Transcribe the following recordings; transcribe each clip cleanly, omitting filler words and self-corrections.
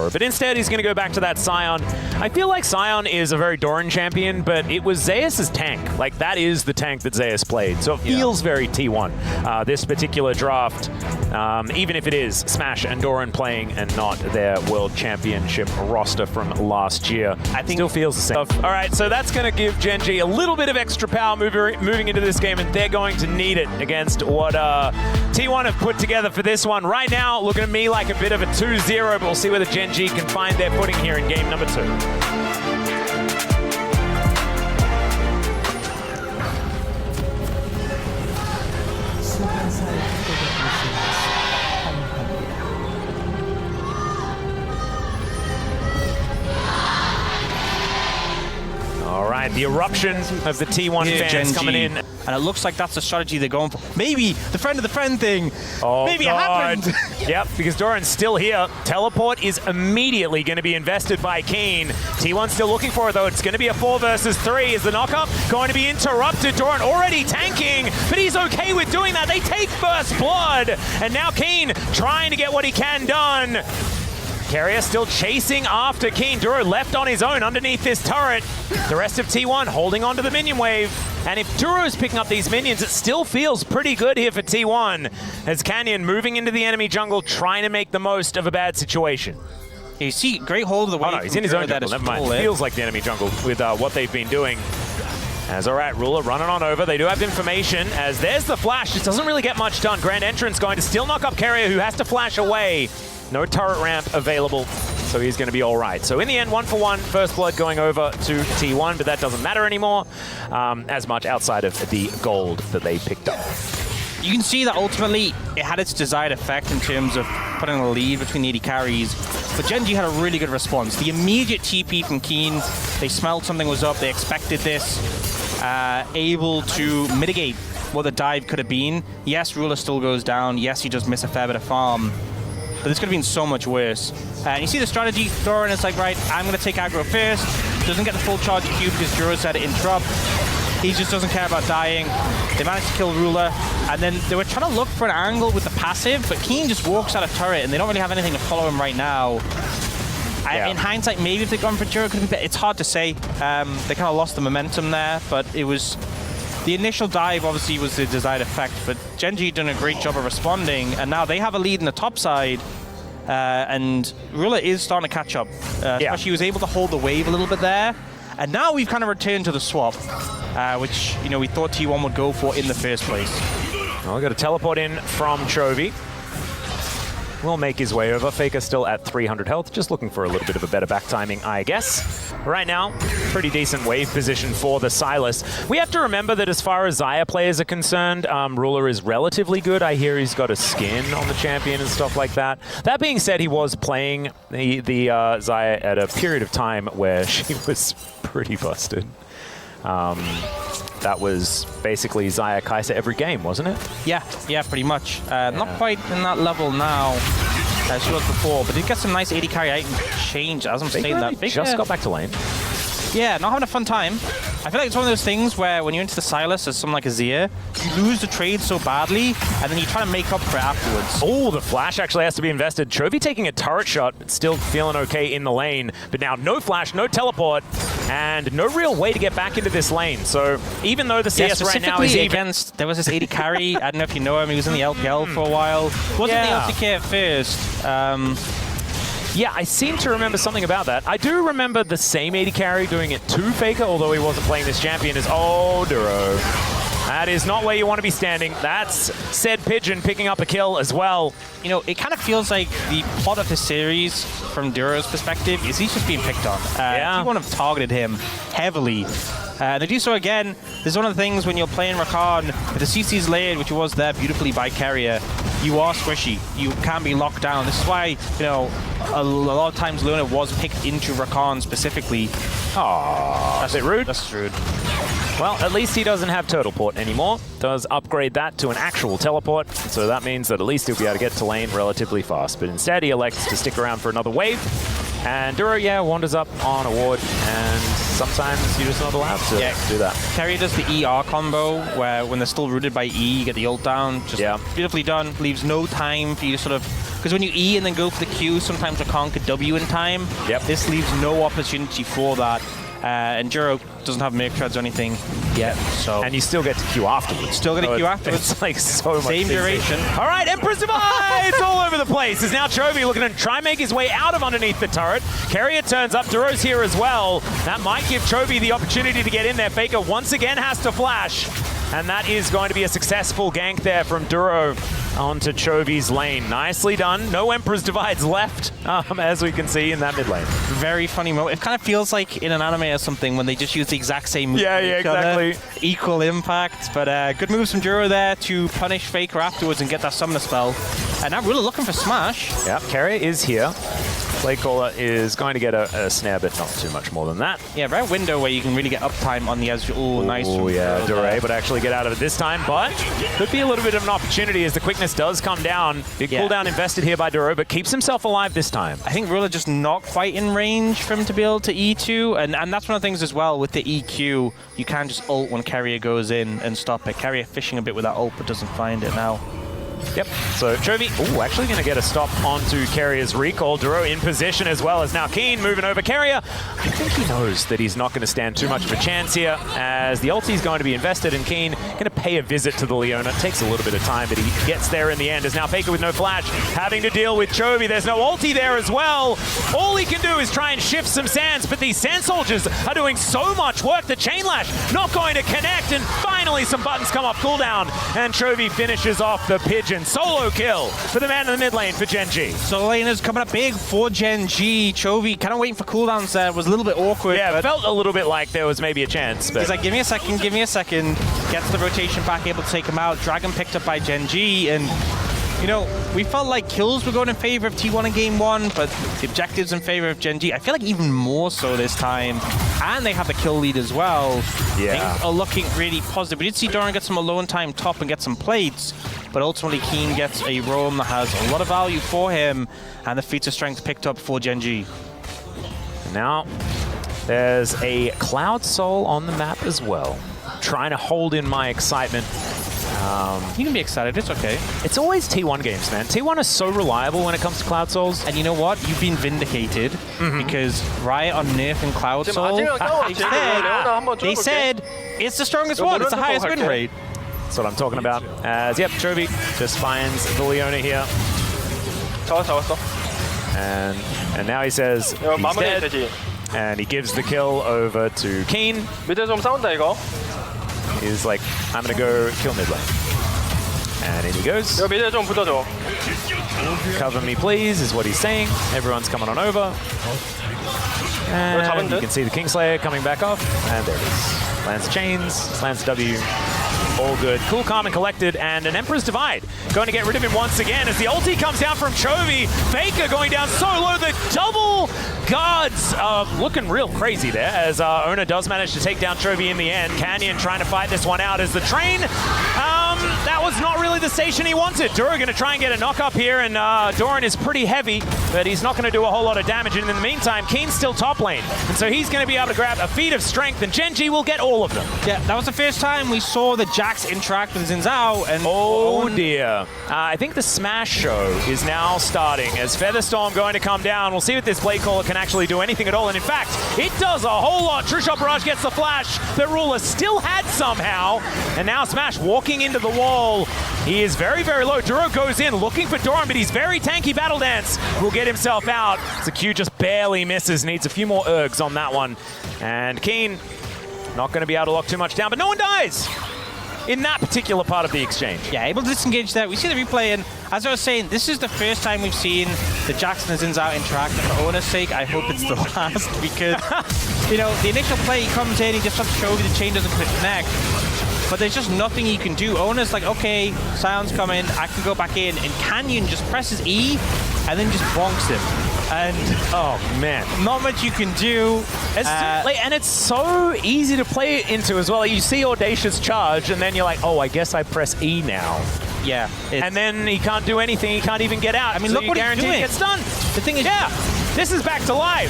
Duro. But instead, he's going to go back to that Scion. I feel like Scion is a very Doran champion, but it was Zeus's tank. Like, that is the tank that Zeus played. So it feels very T1. This particular draft, even if it is Smash and Doran playing and not their World Championship roster from last year, I think still feels the same. All right, so that's going to give Gen G a little bit of extra power moving into this game, and they're going to need it against what T1 have put together for this one. Right now, looking at me like a bit of a 2-0, but we'll see whether Gen G can find their footing here in game number 2. All right, the eruption of the T1 fans coming in. And it looks like that's the strategy they're going for. Maybe the friend of the friend thing. Oh, maybe God. It happened. Yep, because Doran's still here. Teleport is immediately going to be invested by Keen. T1 still looking for it, though. It's going to be a 4 versus 3. Is the knockup going to be interrupted? Doran already tanking, but he's okay with doing that. They take first blood, and now Keen trying to get what he can done. Corea still chasing after Keen. Duro left on his own underneath this turret. The rest of T1 holding on to the minion wave. And if Duro's picking up these minions, it still feels pretty good here for T1. As Canyon moving into the enemy jungle, trying to make the most of a bad situation. You see, great hold of the wave. Oh no, he's in his own jungle, never mind. Feels like the enemy jungle with what they've been doing. As all right, Ruler running on over. They do have information as there's the flash. It doesn't really get much done. Grand Entrance going to still knock up Corea, who has to flash away. No turret ramp available, so he's going to be all right. So in the end, 1-for-1, first blood going over to T1, but that doesn't matter anymore as much outside of the gold that they picked up. You can see that ultimately it had its desired effect in terms of putting a lead between the AD carries, but Gen G had a really good response. The immediate TP from Keen, they smelled something was up, they expected this, able to mitigate what the dive could have been. Yes, Ruler still goes down, yes, he does miss a fair bit of farm, but this could have been so much worse. And you see the strategy, Doran is like, right, I'm going to take aggro first. Doesn't get the full charge Q because Duro's had to interrupt. He just doesn't care about dying. They managed to kill Ruler. And then they were trying to look for an angle with the passive, but Keen just walks out of turret and they don't really have anything to follow him right now. In hindsight, maybe if they'd gone for Duro, it could be better. It's hard to say. They kind of lost the momentum there, but it was... The initial dive obviously was the desired effect, but Gen G done a great job of responding, and now they have a lead in the top side, and Ruler is starting to catch up. Especially he was able to hold the wave a little bit there, and now we've kind of returned to the swap, which we thought T1 would go for in the first place. Well, we got a teleport in from Chovy. Will make his way over. Faker still at 300 health, just looking for a little bit of a better back timing, I guess. Right now, pretty decent wave position for the Silas. We have to remember that as far as Xayah players are concerned, Ruler is relatively good. I hear he's got a skin on the champion and stuff like that. That being said, he was playing the Xayah at a period of time where she was pretty busted. That was basically Xayah Kai'Sa every game, wasn't it? Yeah, pretty much. Not quite in that level now as she was before, but did get some nice AD carry item change as I'm saying that. Big just got back to lane. Yeah, not having a fun time. I feel like it's one of those things where when you're into the Silas as someone like Azir, you lose the trade so badly, and then you try to make up for it afterwards. Oh, the flash actually has to be invested. Chovy taking a turret shot, but still feeling okay in the lane. But now no flash, no teleport, and no real way to get back into this lane. So even though the CS right now is against, there was this AD carry, I don't know if you know him, he was in the LPL for a while. Wasn't the LCK at first. Yeah, I seem to remember something about that. I do remember the same AD carry doing it to Faker, although he wasn't playing this champion as Duro. That is not where you want to be standing. That's said Pigeon picking up a kill as well. It kind of feels like the plot of the series, from Duro's perspective, is he's just being picked on. T1 have targeted him heavily. They do so again. This is one of the things when you're playing Rakan, with the CC's layered, which was there beautifully by Corea, you are squishy. You can't be locked down. This is why, a lot of times Luna was picked into Rakan specifically. Aww, that's a bit rude. That's rude. Well, at least he doesn't have Turtle Port anymore. Does upgrade that to an actual teleport, so that means that at least he'll be able to get to lane relatively fast. But instead, he elects to stick around for another wave. And Duro, wanders up on a ward, and sometimes you're just not allowed to do that. Corea does the ER combo, where when they're still rooted by E, you get the ult down. Just beautifully done. Leaves no time for you to sort of Because when you E and then go for the Q, sometimes you can't get W in time. Yep. This leaves no opportunity for that. And Juro doesn't have make treads or anything yet, so... And you still get to Q afterwards. Still get a Q afterwards. It's like so much. Same duration. All right, Emperor's Divide! It's all over the place. Is now chovy looking to try and make his way out of underneath the turret. Carrier turns up. Duro's here as well. That might give chovy the opportunity to get in there. Faker once again has to flash. And that is going to be a successful gank there from Duro onto chovy's lane. Nicely done. No Emperor's Divides left, as we can see in that mid lane. Very funny moment. It kind of feels like in an anime or something when they just use the exact same move. Yeah, exactly. Equal impact, but good moves from Duro there to punish Faker afterwards and get that summoner spell. And now really looking for Smash. Yep, Carrier is here. Playcaller is going to get a snare, but not too much more than that. Yeah, right window where you can really get uptime on the edge. Oh, nice. Oh, yeah, Duro able to actually get out of it this time, but could be a little bit of an opportunity as the quickness does come down. Big cooldown invested here by Duro, but keeps himself alive this time. I think Ruler just not quite in range for him to be able to E2, and that's one of the things as well with the EQ. You can just ult when Carrier goes in and stop it. Carrier fishing a bit with that ult, but doesn't find it now. Yep, so chovy, actually going to get a stop onto Carrier's recall. Duro in position as well as now Keen moving over Carrier. I think he knows that he's not going to stand too much of a chance here as the ulti is going to be invested in Keen. Going to pay a visit to the Leona. It takes a little bit of time, but he gets there in the end as now Faker with no flash having to deal with chovy. There's no ulti there as well. All he can do is try and shift some sands, but these sand soldiers are doing so much work. The chain lash not going to connect, and finally some buttons come off cooldown, and chovy finishes off the pigeon. Solo kill for the man in the mid lane for Gen G. Solo lane is coming up big for Gen G. Chovy kind of waiting for cooldowns there. It was a little bit awkward. Yeah, it felt a little bit like there was maybe a chance. But he's like, give me a second, give me a second. Gets the rotation back, able to take him out. Dragon picked up by Gen G, and you know, we felt like kills were going in favor of T1 in game one, but the objectives in favor of Gen G. I feel like even more so this time. And they have the kill lead as well. Yeah. Things are looking really positive. We did see Doran get some alone time top and get some plates, but ultimately Keen gets a roam that has a lot of value for him, and the feats of strength picked up for Gen G. Now, there's a Cloud Soul on the map as well. Trying to hold in my excitement. You can be excited, it's okay. It's always T1 games, man. T1 is so reliable when it comes to Cloud Souls. And you know what? You've been vindicated because Riot on nerfing Cloud Soul, they said it's the strongest one, it's the highest win rate. That's what I'm talking about. As, yep, chovy just finds the Leona here. And now he says he's dead. And he gives the kill over to Keen. He's like, I'm gonna go kill mid lane. And in he goes. Cover me please, is what he's saying. Everyone's coming on over. And you can see the Kingslayer coming back off. And there it is. Lands chains, slams W. All good. Cool, calm, and collected, and an Emperor's Divide. Going to get rid of him once again as the ulti comes down from chovy. Faker going down so low. The double guards looking real crazy there as Ona does manage to take down chovy in the end. Canyon trying to fight this one out as the train. That was not really the station he wanted. Duro going to try and get a knock up here, and Doran is pretty heavy, but he's not going to do a whole lot of damage. And in the meantime, Keen's still top lane, and so he's going to be able to grab a feat of strength, and Gen G will get all of them. Yeah, that was the first time we saw the Jax interact with Xin Zhao, and oh dear. I think the Smash show is now starting as Featherstorm going to come down. We'll see if this Playcaller can actually do anything at all, and in fact, it does a whole lot. Trishot Barrage gets the flash that Ruler still had somehow, and now Smash walking into the wall. He is very, very low. Duro goes in looking for Doran, but he's very tanky. Battle Dance will get himself out. The Q just barely misses, needs a few more ergs on that one. And Keen not going to be able to lock too much down, but no one dies in that particular part of the exchange. Yeah, able to disengage there. We see the replay, and as I was saying, this is the first time we've seen the Jackson and Xin Zhao interact. And for Ona's sake, I hope it's the last, because, you know, the initial play, he comes in, he just wants to show you the chain doesn't connect. But there's just nothing he can do. Ona's like, okay, Sion's coming, I can go back in, and Canyon just presses E and then just bonks him. And oh man, not much you can do. And it's so easy to play it into as well. You see Audacious charge, and then you're like, oh, I guess I press E now. Yeah. And then he can't do anything. He can't even get out. I mean, so look what he's doing. It gets done. The thing is, yeah, this is back to live.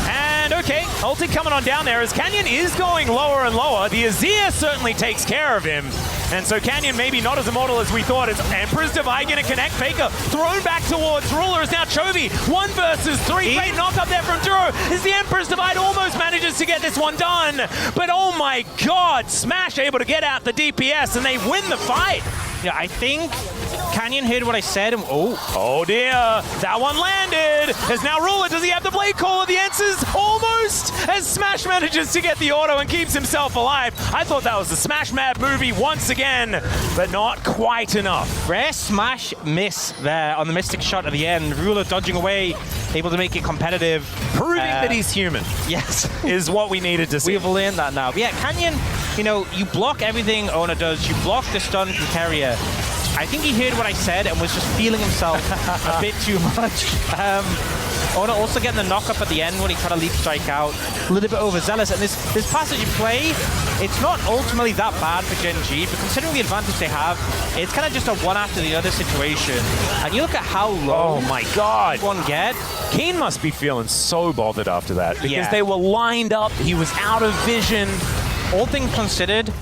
And okay, ulti coming on down there as Canyon is going lower and lower. The Azir certainly takes care of him. And so Canyon maybe not as immortal as we thought. It's Emperor's Divide going to connect. Faker thrown back towards Ruler is now chovy. 1 versus 3. Great knock up there from Duro as the Emperor's Divide almost manages to get this one done. But oh my god, Smash able to get out the DPS and they win the fight. Yeah, I think Canyon heard what I said and oh dear, that one landed. As now Ruler, does he have the blade caller? The answer's almost, as Smash manages to get the auto and keeps himself alive. I thought that was the Smash Mad movie once again, but not quite enough. Rare Smash miss there on the Mystic shot at the end. Ruler dodging away, able to make it competitive. Proving that he's human. Yes. Is what we needed to see. We've learned that now. But yeah, Canyon, you know, you block everything Ona does. You block the stun from Carrier. I think he heard what I said and was just feeling himself a bit too much. Ona also getting the knock up at the end when he tried to leap strike out. A little bit overzealous. And this passage in play, it's not ultimately that bad for Gen G, but considering the advantage they have, it's kind of just a one after the other situation. And you look at how low oh my god, one get. Keen must be feeling so bothered after that because they were lined up, he was out of vision. All things considered,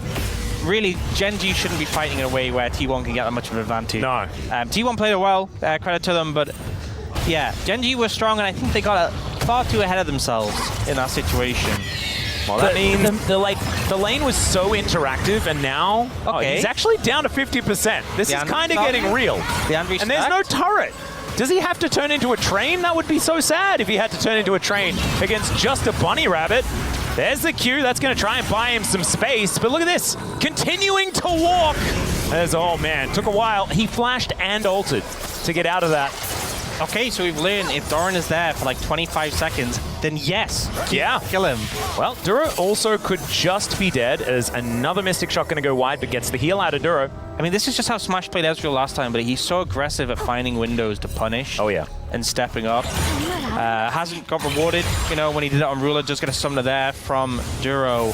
really, Gen G shouldn't be fighting in a way where T1 can get that much of an advantage. No. T1 played it well, credit to them, but yeah, Gen G was strong, and I think they got far too ahead of themselves in that situation. Well, that means the lane was so interactive, and now he's actually down to 50%. This is kind of getting real. And there's no turret. Does he have to turn into a train? That would be so sad if he had to turn into a train against just a bunny rabbit. There's the Q. That's going to try and buy him some space. But look at this. Continuing to walk. Oh, man. Took a while. He flashed and ulted to get out of that. Okay, so we've learned if Doran is there for like 25 seconds, then yes, kill him. Well, Duro also could just be dead as another Mystic Shot going to go wide, but gets the heal out of Duro. I mean, this is just how Smash played Ezreal last time, but he's so aggressive at finding windows to punish. Oh, yeah. And stepping up. Hasn't got rewarded, you know, when he did it on Ruler, just got a summoner there from Duro.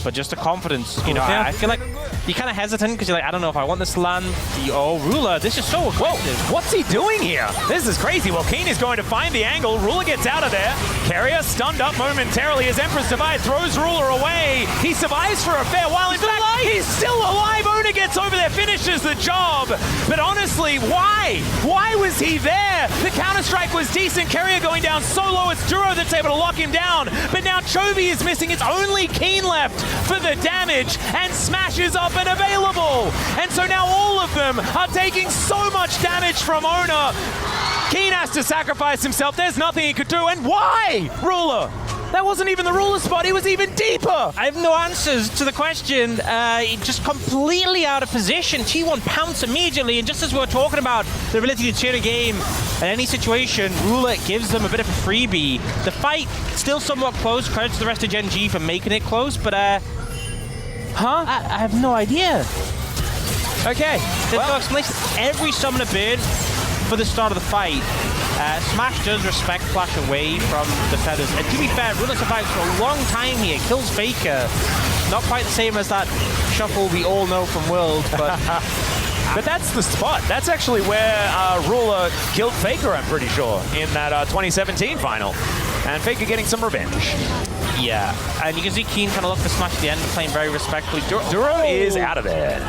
But just the confidence, you know, I feel like you're kind of hesitant because you're like, I don't know if I want this to land. Ruler, this is so aggressive. What's he doing here? This is crazy. Well, Keen is going to find the angle. Ruler gets out of there. Carrier stunned up momentarily as Empress Divide throws Ruler away. He survives for a fair while. In fact, he's still alive. Ona gets over there, finishes the job. But honestly, why? Why was he there? The counter-strike was decent. Carrier going down so low, it's Duro that's able to lock him down. But now chovy is missing. It's only Keen left for the damage, and Smash is up and available. And so now all of them are taking so much damage from Ona. Keen has to sacrifice himself. There's nothing he could do. And why, Ruler? That wasn't even the Ruler spot. He was even deeper. I have no answers to the question. Just completely out of position. T1 pounce immediately, and just as we were talking about the ability to turn a game in any situation, Ruler gives them a bit of a freebie. The fight still somewhat close. Credit to the rest of Gen G for making it close, but I have no idea. Okay. There's no explanation. Every summoner burned for the start of the fight. Smash does respect flash away from the feathers. And to be fair, Ruler survives for a long time here. Kills Faker. Not quite the same as that shuffle we all know from World, but... But that's the spot. That's actually where Ruler killed Faker, I'm pretty sure, in that 2017 final. And Faker getting some revenge. Yeah, and you can see Keen kind of look for Smash at the end, playing very respectfully. Duro is out of there.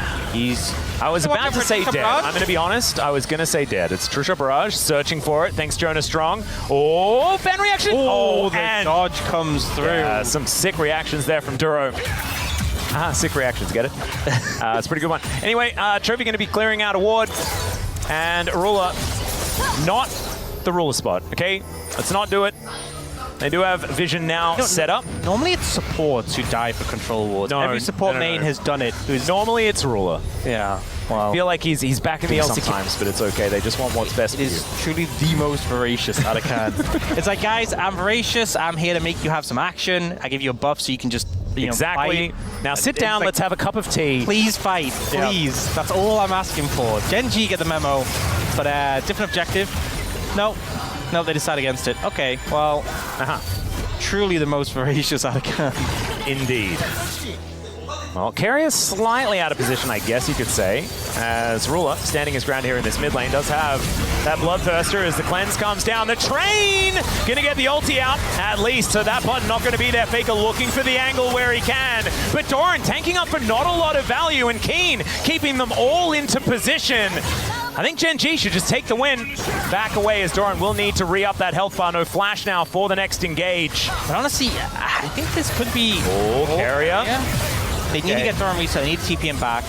I was about to say dead. I'm going to be honest. I was going to say dead. It's Trisha Barrage searching for it. Thanks, Jonas Strong. Oh, fan reaction. Oh, the dodge comes through. Yeah, some sick reactions there from Duro. Sick reactions, get it? It's a pretty good one. Anyway, chovy going to be clearing out a ward. And Ruler, not the Ruler spot, okay? Let's not do it. They do have vision now set up. Normally it's supports who die for control wards. No, every support main has done it. Normally it's Ruler. Yeah. Well, I feel like he's back in the LCK sometimes, but it's okay. They just want what's best for you. It is truly the most voracious out of can. It's like, guys, I'm voracious. I'm here to make you have some action. I give you a buff so you can just, fight. Now sit down. Like, let's have a cup of tea. Please fight. Please. Yep. That's all I'm asking for. Gen G get the memo, but different objective. No, they decide against it. Okay, well, truly the most voracious out of can. Indeed. Well, Corea is slightly out of position, I guess you could say, as Ruler, standing his ground here in this mid lane, does have that Bloodthirster as the cleanse comes down. The train gonna get the ulti out, at least, so that button not gonna be there. Faker looking for the angle where he can, but Doran tanking up for not a lot of value, and Keen keeping them all into position. I think Gen G should just take the win. Back away as Doran will need to re-up that health bar. No flash now for the next engage. But honestly, I think this could be... Corea. Yeah. They need to get Doran reset. They need to TP him back.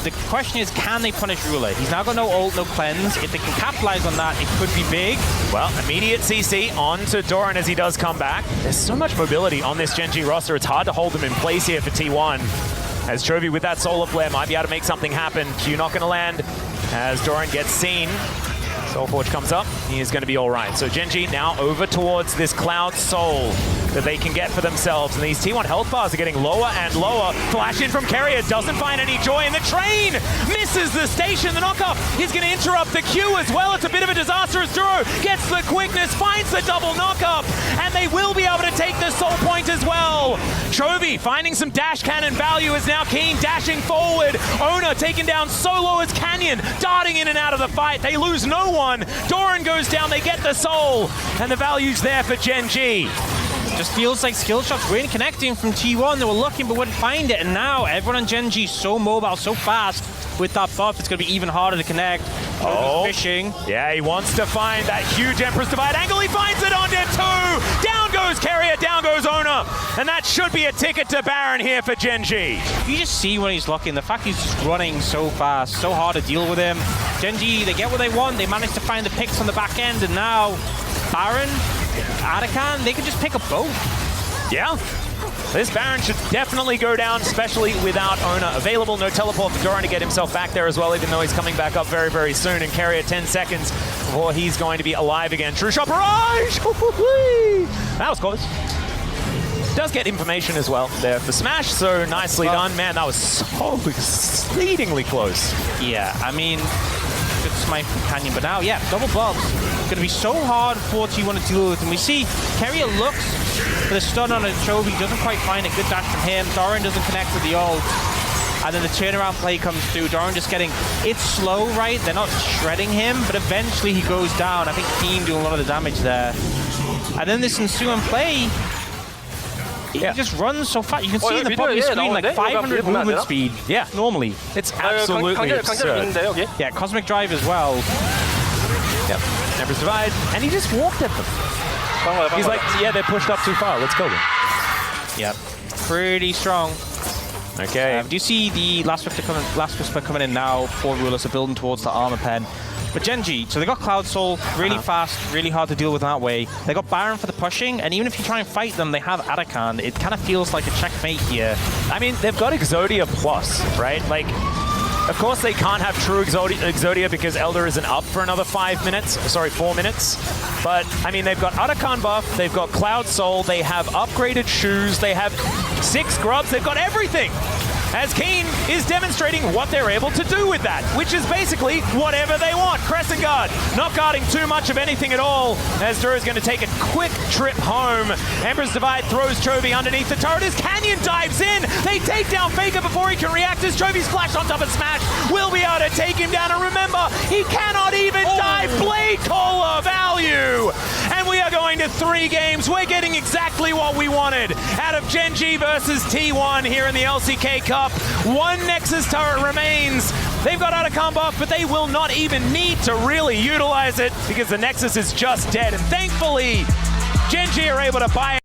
The question is, can they punish Ruler? He's now got no ult, no cleanse. If they can capitalize on that, it could be big. Well, immediate CC onto Doran as he does come back. There's so much mobility on this Gen G roster. It's hard to hold them in place here for T1. As Chovy with that Solar Flare might be able to make something happen. Q not going to land as Doran gets seen. Soulforge comes up. He is going to be all right. So Gen G now over towards this Cloud Soul that they can get for themselves. And these T1 health bars are getting lower and lower. Flash in from Corea, doesn't find any joy. And the train misses the station. The knockoff is going to interrupt the Q as well. It's a bit of a disaster as Duro gets the quickness, finds the double knockup, and they will be able to take the soul point as well. Chovy finding some dash cannon value is now Keen dashing forward. Ona taken down solo as Canyon, darting in and out of the fight. They lose no one. Doran goes down, they get the soul, and the value's there for Gen G. Just feels like skill shots really connecting from T1. They were looking but wouldn't find it, and now everyone on Gen G so mobile, so fast. With that buff, it's going to be even harder to connect. Fishing. Yeah, he wants to find that huge Empress Divide angle. He finds it onto 2. Down goes Corea, down goes Ona. And that should be a ticket to Baron here for Gen G. You just see when he's looking, the fact he's just running so fast, so hard to deal with him. Gen G, they get what they want. They manage to find the picks on the back end, and now Baron, Arakan, they can just pick up both. Yeah. This Baron should definitely go down, especially without Ona available. No teleport for Doran to get himself back there as well, even though he's coming back up very, very soon. And Corea 10 seconds before he's going to be alive again. True shot barrage! That was close. Does get information as well there for Smash, so nicely done. Man, that was so exceedingly close. Yeah, I mean, good smite from Canyon, but now, yeah, double buffs. Going to be so hard for T1 to deal with. And we see Corea looks for the stun on a Chovy, doesn't quite find a good dash from him. Doran doesn't connect with the ult. And then the turnaround play comes through. Doran just getting, it's slow, right? They're not shredding him, but eventually he goes down. I think Keen doing a lot of the damage there. And then this ensuing play, he just runs so fast. You can see in the bottom of the screen, like 500 movement speed. Yeah, normally. It's absolutely absurd. Yeah, Cosmic Drive as well. Yep, Empress Divide, and he just walked at them. He's like, yeah, they're pushed up too far, let's kill them. Yep, pretty strong. Okay. Do you see the last Whisper coming in now? 4 rulers are building towards the armor pen. But Gen G, so they got Cloud Soul, really fast, really hard to deal with that way. They got Baron for the pushing, and even if you try and fight them, they have Arakan. It kind of feels like a checkmate here. I mean, they've got Exodia Plus, right? Like, of course they can't have true Exodia because Elder isn't up for another 4 minutes. But, I mean, they've got Arakan buff, they've got Cloud Soul, they have upgraded shoes, they have 6 grubs, they've got everything. As Keen is demonstrating what they're able to do with that, which is basically whatever they want. Crescent Guard, not guarding too much of anything at all, as Duro's going to take a quick trip home. Emperor's Divide throws Chovy underneath the turret as Canyon dives in. They take down Faker before he can react as Chovy's flash on top of Smash will be able to take him down. And remember, he cannot even dive. Blade Caller value. And we are going to 3 games. We're getting exactly what we wanted out of Gen G versus T1 here in the LCK Cup. 1 Nexus turret remains. They've got Arakan buff, but they will not even need to really utilize it because the Nexus is just dead. And thankfully, Gen G are able to buy